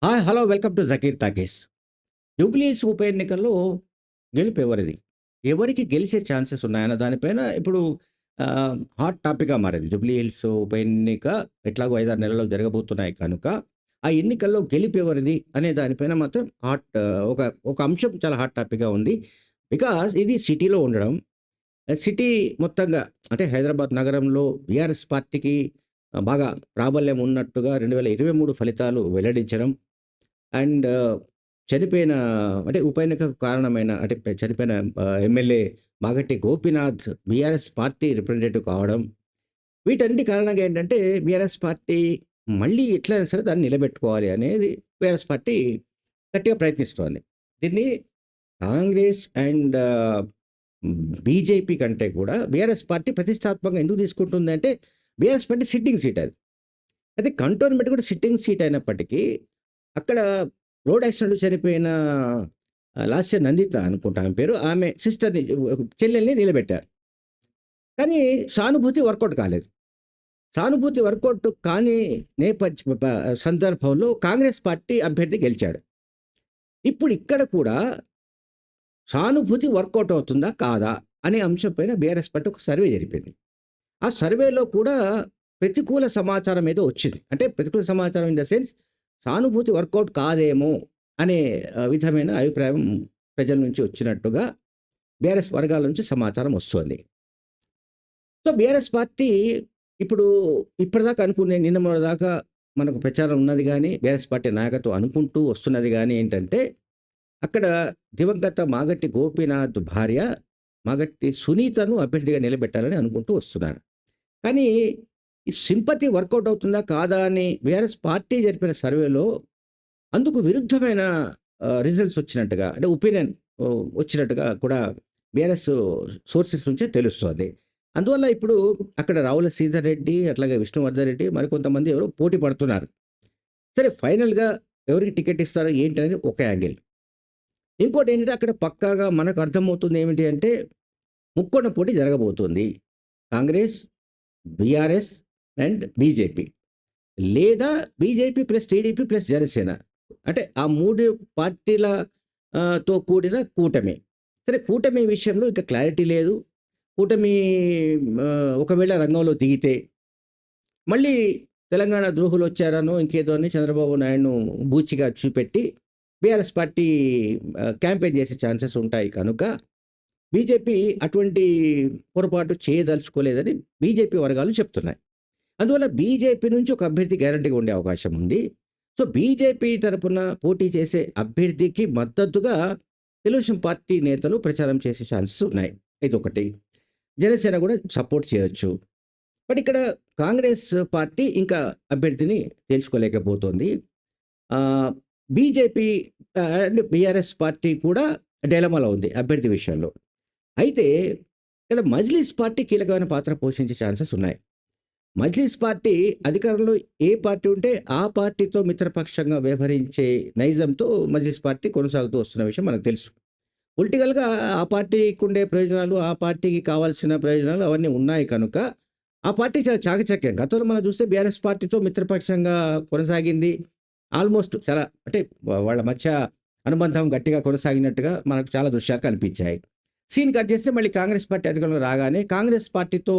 Hi! Hello! Welcome to 'Zakir talkies'. Jubilee Hills ఉప ఎన్నికల్లో గెలుపు ఎవరిది? ఎవరికి గెలిచే ఛాన్సెస్ ఉన్నాయన్న దానిపైన ఇప్పుడు హాట్ టాపిక్‌గా మారింది. జూబ్లీహిల్స్ ఉప ఎన్నిక ఎట్లాగో 5, 6 నెలల్లో జరగబోతున్నాయి కనుక, ఆ ఎన్నికల్లో గెలుపు ఎవరిది అనే దానిపైన మాత్రం ఒక ఒక అంశం చాలా హాట్ టాపిక్‌గా ఉంది. బికాజ్ ఇది సిటీలో ఉండడం, సిటీ మొత్తంగా అంటే హైదరాబాద్ నగరంలో బీఆర్ఎస్ పార్టీకి బాగా ప్రాబల్యం ఉన్నట్టుగా 2023 ఫలితాలు వెల్లడించడం. అండ్ చనిపోయిన అంటే ఉప ఎన్నికకు కారణమైన అంటే చనిపోయిన MLA Maganti Gopinath BRS party representative కావడం. వీటన్నిటి కారణంగా ఏంటంటే బీఆర్ఎస్ పార్టీ మళ్ళీ ఎట్లైనా సరే దాన్ని నిలబెట్టుకోవాలి అనేది బీఆర్ఎస్ పార్టీ గట్టిగా ప్రయత్నిస్తోంది. దీన్ని కాంగ్రెస్ అండ్ బీజేపీ కంటే కూడా బీఆర్ఎస్ పార్టీ ప్రతిష్టాత్మకంగా ఎందుకు తీసుకుంటుందంటే బీఆర్ఎస్ పార్టీ సిట్టింగ్ సీట్ అది. అయితే కంటోన్మెంట్ కూడా సిట్టింగ్ సీట్ అయినప్పటికీ అక్కడ రోడ్ యాక్సిడెంట్‌లో చనిపోయిన లాస్య నందిత అనుకుంటా ఆమె పేరు. ఆమె సిస్టర్‌ని చెల్లెల్ని నిలబెట్టారు. కానీ సానుభూతి వర్కౌట్ కాలేదు. సానుభూతి వర్కౌట్ కాని సందర్భంలో కాంగ్రెస్ పార్టీ అభ్యర్థి గెలిచాడు. ఇప్పుడు ఇక్కడ కూడా సానుభూతి వర్కౌట్ అవుతుందా? కాదా? అనే అంశం పైన బీఆర్ఎస్ పార్టీ ఒక సర్వే జరిపింది. ఆ సర్వేలో కూడా ప్రతికూల సమాచారం ఏదో వచ్చింది. అంటే ప్రతికూల సమాచారం ఇన్ ద సెన్స్ సానుభూతి వర్కౌట్ కాదేమో అనే విధమైన అభిప్రాయం ప్రజల నుంచి వచ్చినట్టుగా బీఆర్ఎస్ వర్గాల నుంచి సమాచారం వస్తోంది. సో, బీఆర్ఎస్ పార్టీ ఇప్పుడు ఇప్పటిదాకా అనుకునే నిన్న మొన్నటిదాకా మనకు ప్రచారం ఉన్నది గానీ, బీఆర్ఎస్ పార్టీ నాయకత్వం అనుకుంటూ వస్తున్నది గానీ ఏంటంటే, అక్కడ దివంగత మాగంటి గోపీనాథ్ భార్య మాగంటి సునీతను అభ్యర్థిగా నిలబెట్టాలని అనుకుంటూ వస్తున్నారు. కానీ ఈ సింపతి వర్కౌట్ అవుతుందా? కాదా? అని బీఆర్ఎస్ పార్టీ జరిపిన సర్వేలో అందుకు విరుద్ధమైన రిజల్ట్స్ వచ్చినట్టుగా అంటే ఒపీనియన్ వచ్చినట్టుగా కూడా బీఆర్ఎస్ సోర్సెస్ నుంచే తెలుస్తోంది. అందువల్ల ఇప్పుడు అక్కడ రావుల శ్రీధర్ రెడ్డి, అట్లాగే విష్ణువర్ధన్ రెడ్డి మరికొంతమంది ఎవరో పోటీ పడుతున్నారు. సరే ఫైనల్‌గా ఎవరికి టికెట్ ఇస్తారో ఏంటనేది ఒక యాంగిల్. ఇంకోటేంటంటే అక్కడ పక్కాగా మనకు అర్థమవుతుంది ఏమిటి అంటే ముక్కోణ పోటీ జరగబోతుంది. Congress, BRS and BJP. లేదా BJP plus TDP plus Janasena. అంటే ఆ 3 పార్టీల తో కూడిన కూటమి. సరే కూటమి విషయంలో ఇంకా క్లారిటీ లేదు. కూటమి ఒకవేళ రంగంలో దిగితే మళ్ళీ తెలంగాణ ద్రోహులొచ్చారనో, ఇంకేదో అని చంద్రబాబు నాయుడును బూచిగా చూపెట్టి బీఆర్ఎస్ పార్టీ క్యాంపెయిన్ చేసే ఛాన్సెస్ ఉంటాయి కనుక బీజేపీ అటువంటి పొరపాటు చేయదలుచుకోలేదని బీజేపీ వర్గాలు చెప్తున్నాయి. అందువల్ల బీజేపీ నుంచి ఒక అభ్యర్థి గ్యారంటీగా ఉండే అవకాశం ఉంది. సో, బీజేపీ తరపున పోటీ చేసే అభ్యర్థికి మద్దతుగా తెలుగుదేశం పార్టీ నేతలు ప్రచారం చేసే ఛాన్సెస్ ఉన్నాయి. ఇదొకటి. జనసేన కూడా సపోర్ట్ చేయొచ్చు. బట్ ఇక్కడ కాంగ్రెస్ పార్టీ ఇంకా అభ్యర్థిని తేల్చుకోలేకపోతోంది. ఆహ్, బీజేపీ అండ్ బీఆర్ఎస్ పార్టీ కూడా డైలమాలో ఉంది అభ్యర్థి విషయంలో. అయితే ఇక్కడ మజ్లిస్ పార్టీ కీలకమైన పాత్ర పోషించే ఛాన్సెస్ ఉన్నాయి. మజ్లిస్ పార్టీ అధికారంలో ఏ పార్టీ ఉంటే ఆ పార్టీతో మిత్రపక్షంగా వ్యవహరించే నైజంతో మజ్లిస్ పార్టీ కొనసాగుతూ వస్తున్న విషయం మనకు తెలుసు. పొలిటికల్‌గా ఆ పార్టీకి ఉండే ప్రయోజనాలు, ఆ పార్టీకి కావాల్సిన ప్రయోజనాలు అవన్నీ ఉన్నాయి కనుక, ఆ పార్టీ చాలా చాకచక్యం. గతంలో మనం చూస్తే బీఆర్ఎస్ పార్టీతో మిత్రపక్షంగా కొనసాగింది. ఆల్మోస్ట్ చాలా అంటే వాళ్ళ మధ్య అనుబంధం గట్టిగా కొనసాగినట్టుగా మనకు చాలా దృశ్యాలు కనిపించాయి. సీన్ కట్ చేస్తే మళ్ళీ కాంగ్రెస్ పార్టీ అధికారంలో రాగానే కాంగ్రెస్ పార్టీతో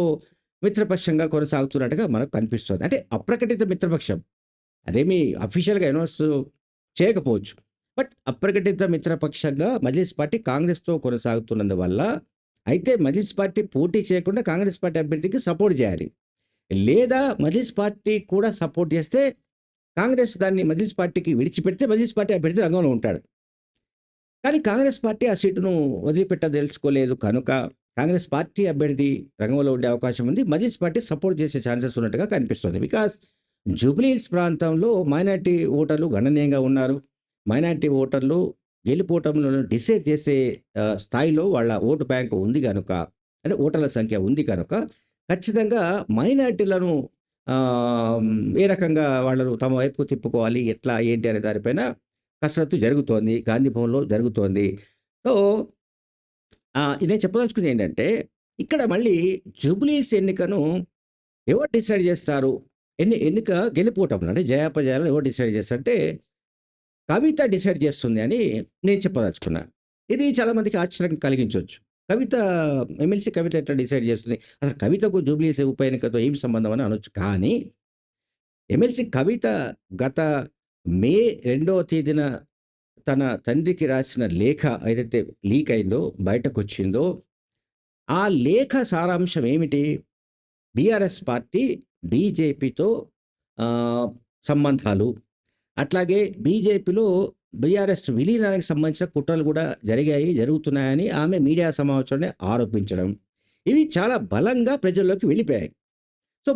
మిత్రపక్షంగా కొనసాగుతున్నట్టుగా మనకు కనిపిస్తోంది. అంటే అప్రకటిత మిత్రపక్షం. అదేమి అఫీషియల్‌గా అనౌన్స్ చేయకపోవచ్చు. బట్ అప్రకటిత మిత్రపక్షంగా మజ్లిస్ పార్టీ కాంగ్రెస్‌తో కొనసాగుతున్నందువల్ల అయితే మజ్లిస్ పార్టీ పోటీ చేయకుండా కాంగ్రెస్ పార్టీ అభ్యర్థికి సపోర్ట్ చేయాలి. లేదా మజ్లిస్ పార్టీ కూడా సపోర్ట్ చేస్తే కాంగ్రెస్ దాన్ని మజ్లిస్ పార్టీకి విడిచిపెడితే మజ్లిస్ పార్టీ అభ్యర్థి రంగంలో ఉంటాడు. కానీ కాంగ్రెస్ పార్టీ ఆ సీటును వదిలిపెట్టదలుచుకోలేదు కనుక కాంగ్రెస్ పార్టీ అభ్యర్థి రంగంలో ఉండే అవకాశం ఉంది. మజ్లిస్ పార్టీ సపోర్ట్ చేసే ఛాన్సెస్ ఉన్నట్టుగా కనిపిస్తుంది. బికాస్ జూబ్లీహిల్స్ ప్రాంతంలో మైనారిటీ ఓటర్లు గణనీయంగా ఉన్నారు. మైనారిటీ ఓటర్లు గెలుపోటములను డిసైడ్ చేసే స్థాయిలో వాళ్ళ ఓటు బ్యాంక్ ఉంది గనుక అంటే ఓటర్ల సంఖ్య ఉంది కనుక ఖచ్చితంగా మైనారిటీలను ఏ రకంగా వాళ్ళను తమ వైపుకు తిప్పుకోవాలి, ఎట్లా ఏంటి అనే దానిపైన కసరత్తు జరుగుతోంది. గాంధీ భవన్‌లో జరుగుతోంది. సో, నేను చెప్పదలుచుకుంది ఏంటంటే, ఇక్కడ మళ్ళీ జూబ్లీహిల్స్ ఎన్నికను ఎవరు డిసైడ్ చేస్తారు? ఎన్నిక గెలుపోటములు అంటే జయాపజయాలను ఎవరు డిసైడ్ చేస్తారంటే కవిత డిసైడ్ చేస్తుంది అని నేను చెప్పదలుచుకున్నాను. ఇది చాలామందికి ఆశ్చర్యం కలిగించొచ్చు. కవిత ఎమ్మెల్సీ కవిత ఎట్లా డిసైడ్ చేస్తుంది? అసలు కవితకు జూబ్లీస్ ఉప ఎన్నికతో ఏం సంబంధం అని అనొచ్చు. కానీ ఎమ్మెల్సీ కవిత గత మే 2వ తేదీన తన తండ్రికి రాసిన లేఖ ఏదైతే లీక్ అయిందో, బయటకొచ్చిందో, ఆ లేఖ సారాంశం ఏమిటి? బీఆర్ఎస్ పార్టీ బీజేపీతో సంబంధాలు, అట్లాగే బీజేపీలో బీఆర్ఎస్ విలీనానికి సంబంధించిన కుట్రలు కూడా జరుగుతున్నాయని ఆమె మీడియా సమావేశంలో ఆరోపించడం. ఇవి చాలా బలంగా ప్రజల్లోకి వెళ్ళిపోయాయి. సో,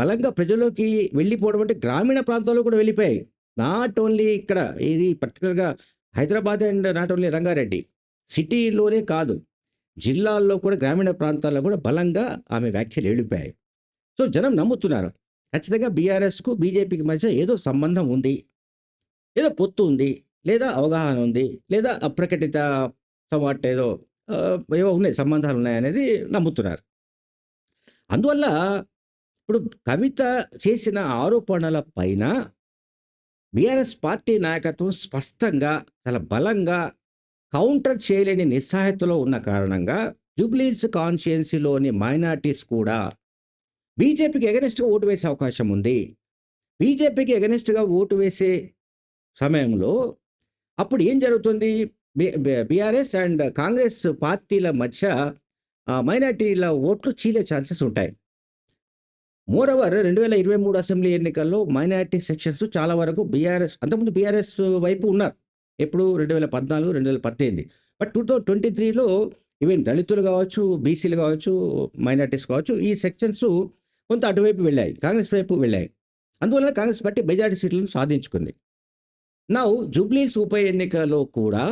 బలంగా ప్రజల్లోకి వెళ్ళిపోవడం అంటే గ్రామీణ ప్రాంతాల్లో కూడా వెళ్ళిపోయాయి. నాట్ ఓన్లీ ఇక్కడ ఇది పర్టికులర్‌గా Hyderabad and not only Rangareddy. సిటీలోనే కాదు, జిల్లాల్లో కూడా గ్రామీణ ప్రాంతాల్లో కూడా బలంగా ఆమె వ్యాఖ్యలు వెళ్ళిపోయాయి. సో, జనం నమ్ముతున్నారు. ఖచ్చితంగా బీఆర్ఎస్‌కు, బీజేపీకి మధ్య ఏదో సంబంధం ఉంది. ఏదో పొత్తు ఉంది. లేదా అవగాహన ఉంది. లేదా అప్రకటిత సమ్‌వాట్ ఏదో ఏవో ఉన్నాయి, సంబంధాలున్నాయనేది నమ్ముతున్నారు. అందువల్ల ఇప్పుడు కవిత చేసిన ఆరోపణల పైన బీఆర్ఎస్ పార్టీ నాయకత్వం స్పష్టంగా, చాలా బలంగా కౌంటర్ చేయలేని నిస్సహాయతలో ఉన్న కారణంగా జూబ్లీహిల్స్ కాన్స్టిట్యుయెన్సీలోని మైనారిటీస్ కూడా బీజేపీకి ఎగనెస్ట్‌గా ఓటు వేసే అవకాశం ఉంది. బీజేపీకి ఎగనెస్ట్‌గా ఓటు వేసే సమయంలో అప్పుడు ఏం జరుగుతుంది? బీఆర్ఎస్ అండ్ కాంగ్రెస్ పార్టీల మధ్య మైనారిటీల ఓట్లు చీలే ఛాన్సెస్ ఉంటాయి. మోరోవర్ 2023 అసెంబ్లీ ఎన్నికల్లో మైనారిటీ సెక్షన్స్ చాలా వరకు అంతకుముందు బీఆర్ఎస్ వైపు ఉన్నారు. ఎప్పుడు 2014, 2018. బట్ 2023లో ఈవెన్ దళితులు కావచ్చు, బీసీలు కావచ్చు, మైనారిటీస్ కావచ్చు, ఈ సెక్షన్స్ కొంత అటువైపు వెళ్ళాయి. కాంగ్రెస్ వైపు వెళ్ళాయి. అందువల్ల కాంగ్రెస్ పార్టీ మెజారిటీ సీట్లను సాధించుకుంది. నౌ జూబ్లీహిల్స్ ఉప ఎన్నికలో కూడా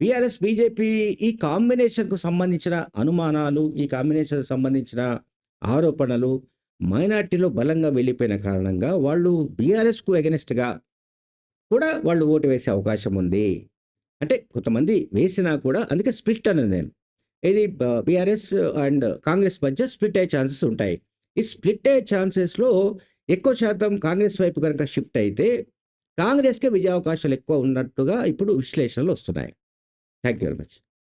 బీఆర్ఎస్, బీజేపీ ఈ కాంబినేషన్‌కు సంబంధించిన అనుమానాలు, ఈ కాంబినేషన్‌కు సంబంధించిన ఆరోపణలు మైనారిటీలో బలంగా వెళ్ళిపోయిన కారణంగా వాళ్ళు బీఆర్ఎస్‌కు ఎగనెస్ట్‌గా కూడా వాళ్ళు ఓటు వేసే అవకాశం ఉంది. అంటే కొంతమంది వేసినా కూడా అందుకే స్ప్లిట్ అన్నది నేను. ఇది బీఆర్ఎస్ అండ్ కాంగ్రెస్ మధ్య స్ప్లిట్ అయ్యే ఛాన్సెస్ ఉంటాయి. ఈ స్ప్లిట్ అయ్యే ఛాన్సెస్‌లో ఎక్కువ శాతం కాంగ్రెస్ వైపు గనక షిఫ్ట్ అయితే కాంగ్రెస్‌కే విజయావకాశాలు ఎక్కువ ఉన్నట్టుగా ఇప్పుడు విశ్లేషణలు వస్తున్నాయి. Thank you very much.